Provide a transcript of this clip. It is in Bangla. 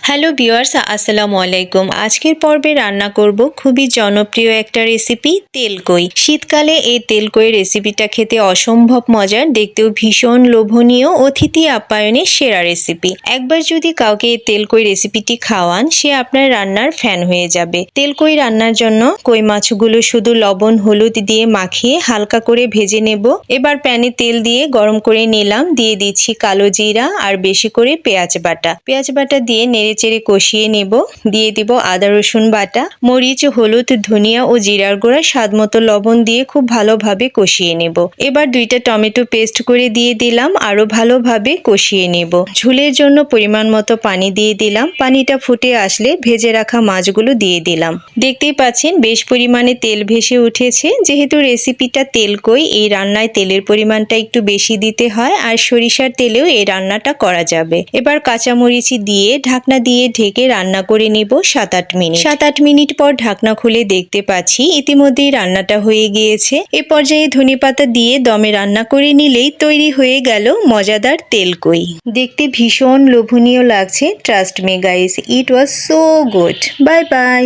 হ্যালো ভিউয়ার্স, আসসালামু আলাইকুম। আজকের পর্বে রান্না করব খুবই জনপ্রিয় একটা রেসিপি, তেলকই। শীতকালে এই তেলকই রেসিপিটা খেতে অসম্ভব মজার, দেখতেও ভীষণ লোভনীয়, অতিথি আপ্যায়নের সেরা রেসিপি। একবার যদি কাউকে এই তেলকই রেসিপিটি খাওয়ান, সে আপনার রান্নার ফ্যান হয়ে যাবে। তেলকই রান্নার জন্য কই মাছগুলো শুধু লবণ হলুদ দিয়ে মাখিয়ে হালকা করে ভেজে নেব। এবার প্যানে তেল দিয়ে গরম করে নিলাম, দিয়ে দিচ্ছি কালো জিরা আর বেশি করে পেঁয়াজ বাটা দিয়ে নেড়েচেড়ে কষিয়ে নেব। দিয়ে দিব আদা রসুন বাটা, মরিচ হলুদ ধনিয়া ও জিরার গুঁড়া, স্বাদ মতো লবণ দিয়ে খুব ভালোভাবে কষিয়ে নেব। এবার 2টা টমেটো পেস্ট করে দিয়ে দিলাম, আরো ভালোভাবে কষিয়ে নেব। ঝোলের জন্য পরিমাণ মতো পানি দিয়ে দিলাম। পানিটা ফুটে আসলে ভেজে রাখা মাছগুলো দিয়ে দিলাম। দেখতেই পাচ্ছেন বেশ পরিমাণে তেল ভেসে উঠেছে। যেহেতু রেসিপিটা তেলকই, এই রান্নায় তেলের পরিমাণটা একটু বেশি দিতে হয়, আর সরিষার তেলেও এই রান্নাটা করা যাবে। এবার কাঁচামরিচ দিয়ে ঢাকনা দিয়ে ঢেকে রান্না করে নিব 7-8 মিনিট। 7-8 মিনিট পর ঢাকনা খুলে দেখতে পাচ্ছি ইতিমধ্যেই রান্নাটা হয়ে গিয়েছে। এ পর্যায়ে ধনেপাতা দিয়ে দমে রান্না করে নিলেই তৈরি হয়ে গেল মজাদার তেলকই। দেখতে ভীষণ লোভনীয় লাগছে। Trust me guys, it was so good. Bye bye.